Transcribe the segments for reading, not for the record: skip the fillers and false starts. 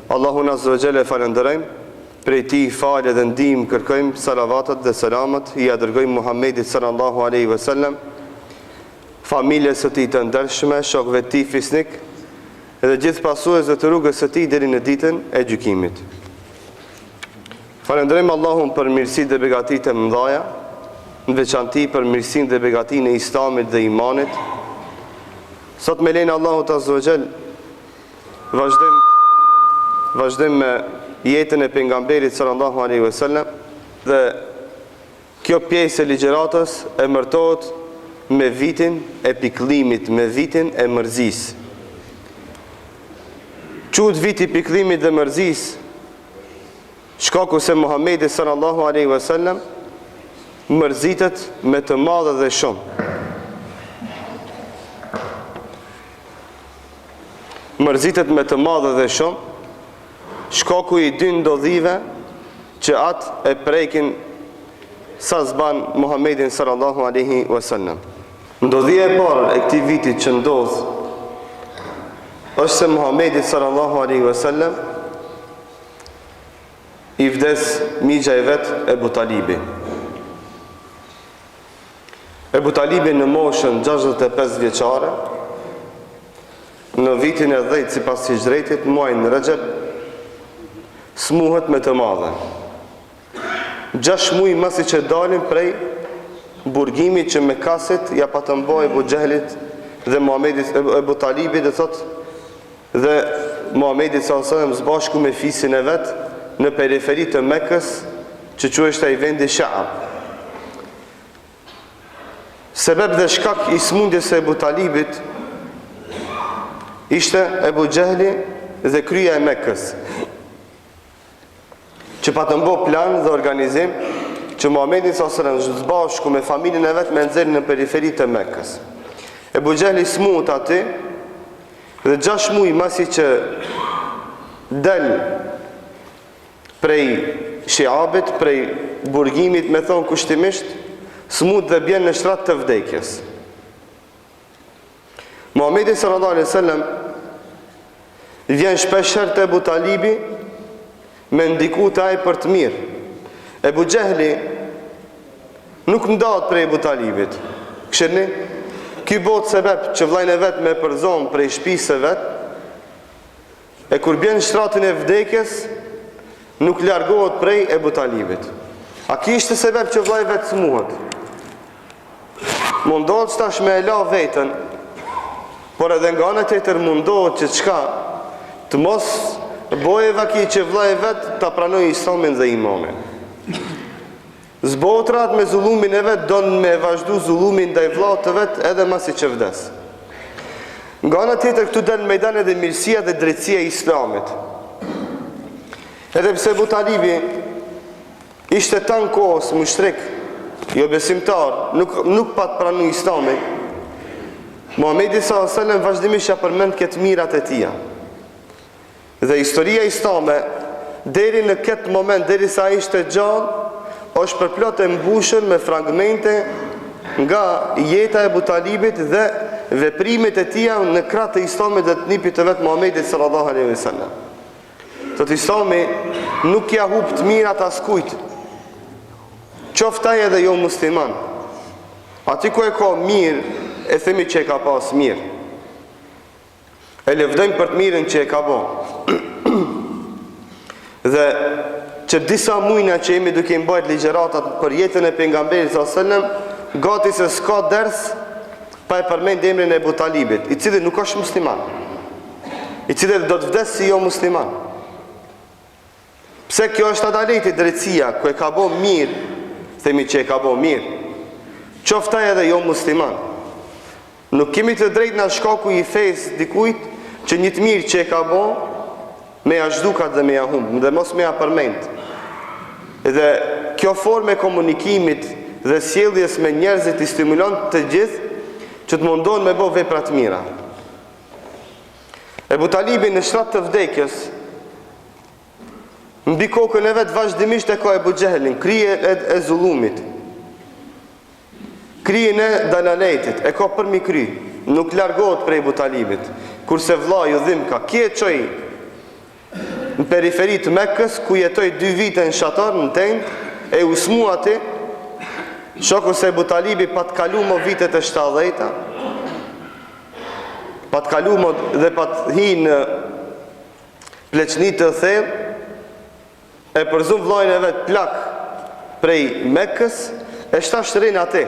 Allahun azza wa jalla falenderojmë, prej tij falë dhe ndihmë kërkojmë, salavatat dhe selamat i dërgojmë Muhammedit sallallahu alaihi wasallam, familjes së tij të ndershme, shokëve të tij fisnik dhe gjithë pasuesve të rrugës së tij deri në ditën e gjykimit. Falenderojmë Allahun për mirësitë dhe begatitë e mëdha, në veçanti për mirësinë dhe begatinë e Islamit dhe imanit. Sot me lenin Allahut azza wa jall vazhdojmë me jetën e pejgamberit sallallahu alaihi wasallam dhe kjo pjesë e ligjëratës e mërtohet me vitin e pikëllimit, me vitin e mërzisë. Quhet viti i pikëllimit dhe mërzisë shkaku se Muhamedi sallallahu alaihi wasallam mërzitet me të madhe dhe shumë. Mërzitet me të madhe dhe shumë, shkaku i dy ndodhive që atë e prekin sa zban Muhammedin sallallahu alaihi wasallam. Ndodhia e parë e këtij viti që ndodh është se Muhammedi sallallahu alaihi wasallam i vdes migja e vet Ebu Talibi. Ebu Talibi në moshën 65 vjeçare, në vitin e 10 sipas hijrëtit, muajin Rajab, smuhet me të madhe. 6 muaj masi që dalin prej burgimit që me kasit ja patëmboj Ebu Gjehlit dhe Muhammedit Ebu Talibit dhe thot dhe Muhammedit s.a.s. zbashku me fisin e vet në periferi të Mekës që quhej ai vendi Sha'ab. Sebeb dhe shkak i smundjes së Ebu Talibit ishte Ebu Gjehli dhe kryja e Mekës, që pa të mbo plan dhe organizim që Muhammedi s.a.s. zbashku me familjen e vet me nxjerrë në periferi të Mekës. Ebu Gjehli smut aty dhe 6 muaj masi që del prej Shiabit, prej burgimit me thonë kushtimisht, smut dhe bjen në shtrat të vdekjes. Muhammedi sallallahu alaihi wasallam vjen shpeshherë te Ebu Talibi me ndiku të ai për të mirë. Ebu Gjehli nuk ndahet prej Ebu Talibit. Këshirni, ky bot sebeb që vllajën e vet me përzon prej shtëpisë së vet, e kur bjen shtratin e vdekjes, nuk largohet prej Ebu Talibit. A ki ishte sebeb që vllai vet smuhet? Mundohet tash me e la vetën, por edhe nga ana tjetër mundohet që çka të mos boje vaki që vllai vet ta pranoj Islamin dhe imanin. Zbotrat me zullumin e vet don me vazhdu zullumin ndaj vllat të vet edhe masi që vdes. Nga ana tjetër këtu del në mejdan edhe mirësia dhe drejtësia e Islamit. Edhe pse Ebu Talibi ishte tan kohës mushtrik, jo besimtar, nuk pat pranu Islamin, Muhammedi s.a.s. vazhdimisht ja përmend këtë mirat e tija. Dhe historia islame, deri në këtë moment, deri sa ishte gjallë, është përplot e mbushur me fragmente nga jeta e Ebu Talibit dhe veprimet e tija në krah të Islamit dhe të nipit të vet Muhammedit sallallahu alaihi wasallam. Tot Islami nuk ja hub të mirat askujt, qoftaj edhe jo musliman. Ati ku e ka mirë, e themi që e ka pas mirë. E lëvdojmë për të mirën që e ka bo. Dhe që disa mujna që jemi duke mbajt ligjëratat për jetën e pejgamberit s.a.s. gati se s'ka ders pa e përmend emrin e Ebu Talibit, i cili nuk është musliman, i cili do të vdes si jo musliman. Pse kjo është adaleti, drejtësia, ku e ka bo mirë, themi që e ka bo mirë, qoftaj edhe jo musliman. Nuk kemi të drejtë në shkaku i fejs dikujt që një të mirë që e ka bo me ja zhdukat dhe me ja humbë dhe mos me ja përmend. Dhe kjo formë e komunikimit dhe sjelljes me njerëzit i stimulon të gjithë që të mundon me bo vepra të mira. Ebu Talibi në shtrat të vdekjes, mbi kokën e vet vazhdimisht e ka Ebu Gjehlin, krije e zullumit, krijen e dalaletit, e ka përmi kry, nuk largohet prej Ebu Talibit, kurse vllai u dhim ka, kje qoj, në periferi të Mekës, ku jetoj 2 vite në shatar, në tent, e usmu ati, shoku se Ebu Talibi pa të kalu mo vitet e 70-ta, pa të kalu mo dhe pa të hi në pleqnit të thellë, e përzum vllajën e vetë plak prej Mekës, e shtashërin ati.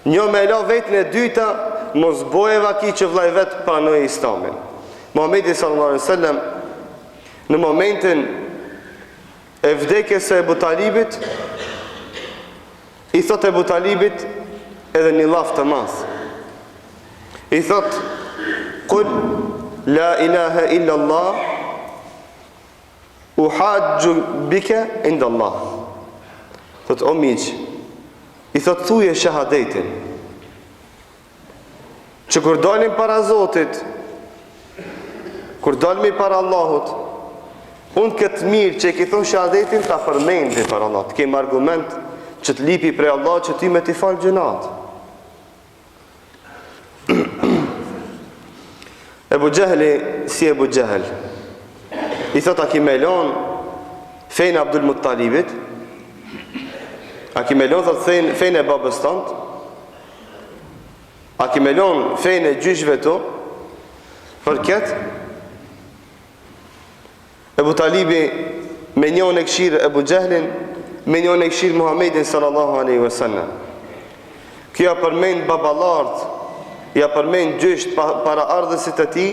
Një me la vetën e dyta, mos bojeva ki që vllai vetë pranoj Islamin. Muhamedi sallallahu alaihi wasallam në momentin e vdekjes së Ebu Talibit, i thot Ebu Talibit edhe një llaf të madh. I thot: "Qul la ilaha illa Allah uhajju bika inda Allah." Thot: "O miq, i thot thuje shahadetin, që kur dalim para Zotit, kur dalmi para Allahut, unë këtë mirë që i ki thonë shahadetin ta përmendi para Allah, të kemë argument që të lipi prej Allah që ty me t'i falë gjunat." Ebu Gjehli, si Ebu Gjehel, i thot: "A ki me lon fejnë Abdul Muttalibit? A ki me lon, thot, fejnë e babës tëndë? A ki me lon fejnë e gjyshve tu?" Për këtë Ebu Talibi me njën e këshirë Ebu Gjehlin, me njën e këshirë Muhammedin sallallahu aleyhi wasallam. Kjo ja përmend babalartë, ja përmend gjysht para ardhësit e ti,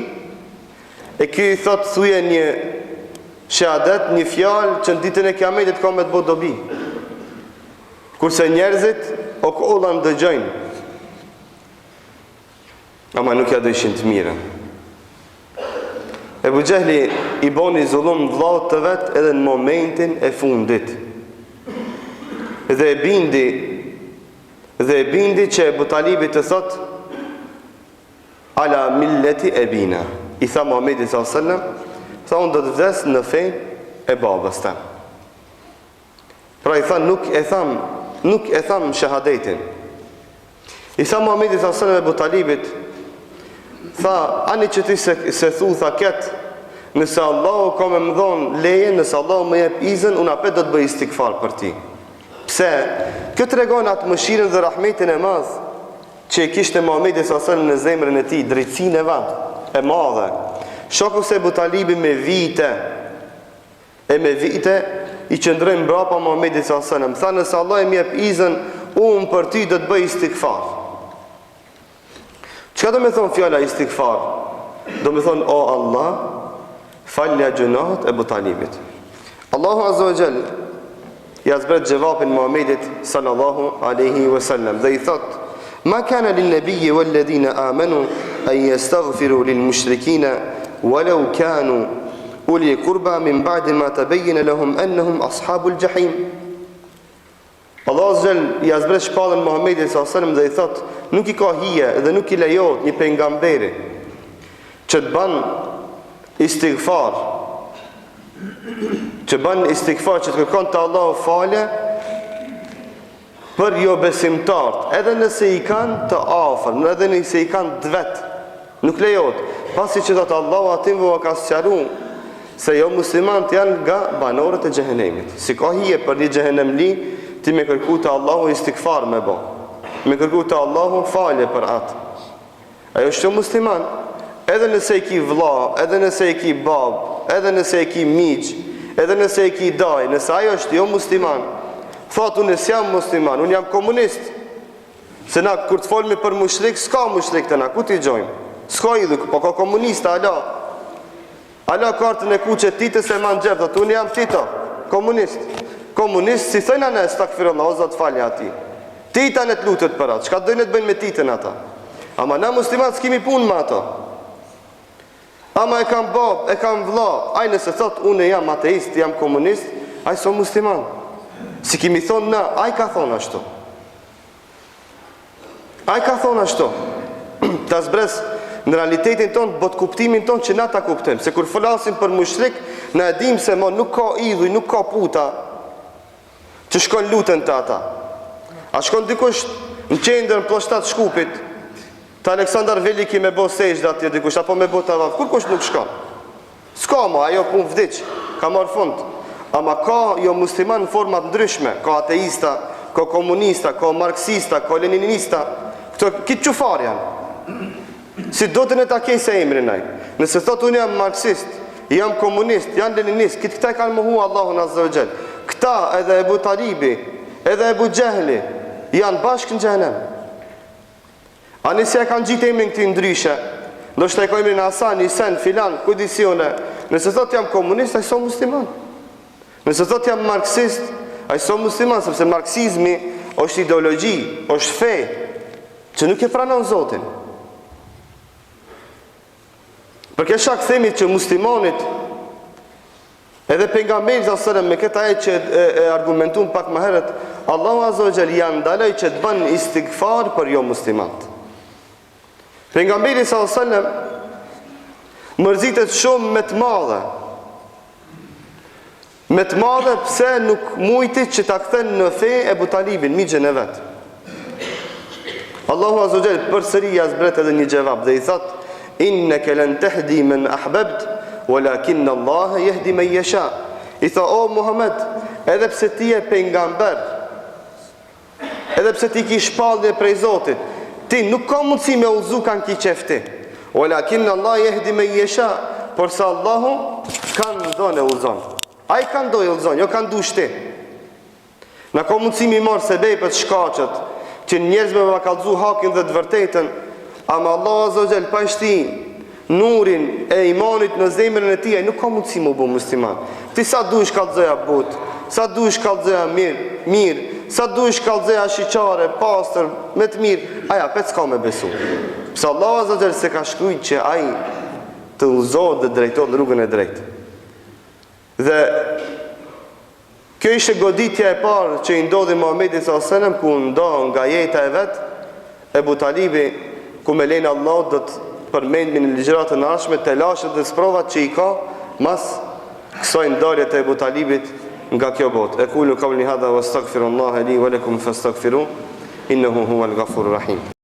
e kjo i thot thuje një shahadet, një fjalë që në ditën e kiametit ka me të bo dobi. Kurse njerëzit o kolla në dëgjojnë, ama nuk ja dëshin të mirën. Ebu Gjehli i boni zullum vllaut të vetë edhe në momentin e fundit. Dhe e bindi që Ebu Talibi të thot: "Ala milleti e bina." I tha Muhammedi s.a.s. Tha: "Unë do të vdes në fejnë e babës ta." Pra i tha: nuk e tham shahadetin." I tha Muhammedi s.a.s. Ebu Talibit, tha: "Ani që ti se thu tha ketë, nëse Allah ka me më dhonë leje, nëse Allah më jep izën, unë apet do të bëj istikfar për ti." Pse? Këtë regon atë mëshirën dhe rahmetin e madh që e kishte Muhammedi s.a.s. në zemrën e ti, drejtsin e vetë, e madhe. Shoku se Ebu Talibi me vite i qëndrojnë mbrapa Muhammedi s.a.s. Më tha: "Nëse Allah më jep izën, unë për ti do të bëj istikfar." Çka do me thonë fjala istikfar? Do me thonë: "O Allah, falja gjunat Ebu Talibit." Allahu azza wa jall ja zbret gjevapin Muhammedit sallallahu alaihi wasallam dhe i thot: "Ma kana lin nabiyyi wal ladina amanu an yastaghfiru lil mushrikina walau kanu uli qurba min ba'di ma tabayyana lahum annahum ashabul jahim." Allahu azza wa jall ja zbret shpallën Muhammedit sallallahu alaihi wasallam dhe i thot: "Nuk i ka hije dhe nuk i lejohet një pejgamberi që të bën istighfar, që të kërkon të Allahu falje për jo besimtarët, edhe nëse i kanë të afër, edhe nëse i kanë të vetë, nuk lejohet, pasi që thotë Allahu atim vë ka sqaruar se jo muslimanët janë nga banorët e xhehenemit. Si ka hije për një xhehenemli ti me kërku të Allahu istighfar me bo, me kërku të Allahu falje për atë. Ajo është musliman, edhe nëse i ki vlla, edhe nëse i ki bab, edhe nëse i ki miq, edhe nëse i ki daj, nëse ajo është jo musliman, thot unë s'jam musliman, unë jam komunist. Se na kur të folmi për mushrik, s'ka mushrik të na, ku t'i gjojmë? S'ka idhë, po ka komunista, ala kartën e kuqe tite se ma në gjepë, thot unë jam tito, komunist. Komunist, si thëjna ne, stakfirullah, o zot falja ati. Tita në të lutët për atë, çka dojnë të bëjnë me titën ata? Ama na muslimat s'kemi punë me ato. Ama e kam bab, e kam vlla, ai nëse thot unë jam ateist, jam komunist, ai so musliman. Si kemi thonë na, ai ka thonë ashtu. Ai ka thonë ashtu. Ta zbres në realitetin tonë, bot kuptimin tonë që na ta kuptojmë. Se kur flasim për mushrik, na e dim se mo nuk ka idhuj, nuk ka puta që shkon lutën të ata. A shkon dikush në qendër në pllashtat Shkupit, të Aleksandar Veliki me bo sejgjda atje dikush, apo me bo të avaf, kur kush nuk shkon. S'ka ma, ajo pun vdiq, ka marrë fund. Ama ka jo musliman në format ndryshme, ka ateista, ka komunista, ka marksista, ka leninista, kitë qufar janë. Si do të në ta kej se emrin aj. Nëse thot unë jam marksist, jam komunist, jam leninist, këta e kanë mohu Allahun Azza wa Jall. Këta edhe Ebu Talibi, edhe Ebu Gjehli, janë bashkë në xhenem. A nëse e kanë gjitë emrin këti ndryshe, do shtë e ka emrin Hasan, Isen, filan, kudisione, nëse thot jam komunist, a i so musliman. Nëse thot jam marksist, a i so musliman, sepse marksizmi është ideologji, është fe, që nuk e pranon Zotin. Për këtë shak themi që muslimanit, edhe pejgamberi sallallahu alajhi wasallam me këtë ajet që e argumentuam pak më herët, Allahu Azza wa Jall janë ndaloj që të bën istighfar për jo muslimanët. Pejgamberi sallallahu alajhi wasallam mërzitet shumë me të madhe. Me të madhe pse nuk mujti që ta kthen në fe Ebu Talibin, migjën e vet. Allahu Azza wa Jall përsëri ja zbret edhe një gjevab dhe i thot: "Innaka lan tahdi man ahbabt, walakin Allah yahdi man yasha." I tha: "O Muhammed, edhe pse ti je pejgamber, edhe pse ti ke shpallje prej Zotit, ti nuk ka mundësi me udhëzu kan ki qefti. Walakin Allah yahdi man yasha." Por sa Allahu kanë ndonë e udhëzon. Ai kanë dojë udhëzon, jo kanë dush ti. Na ka mundësi mi marë sebejpët shkaqët, që njerëzve me kallëzu hakin dhe të vërtetën, ama Allah Azza wa Jall pa shti nurin e imanit në zemrën e tij, nuk ka mundësi më bu musliman. Ti sa dush kallëzoja but, sa dush kallëzoja mirë, sa dush kallëzoja shiqare, pastër, me të mirë, aja pet s'ka me besu. Pse Allah Azza wa Jall se ka shkrujt që ai të udhëzohet dhe drejtohet në rrugën e drejtë. Dhe kjo ishte goditja e parë që i ndodhi Muhamedit sallallahu alajhi wasallam, ku ndonë nga jeta e vet Ebu Talibi, ku me lejnë Allah do të përmendmi në ligjërat e ardhshme të lashët dhe sprovat që i ka mas kësaj ndarje të Ebu Talibit nga kjo botë. Aqulu qawli hadha wastaghfirullaha li wa lakum fastaghfiruhu innahu huwal ghafurur rahim.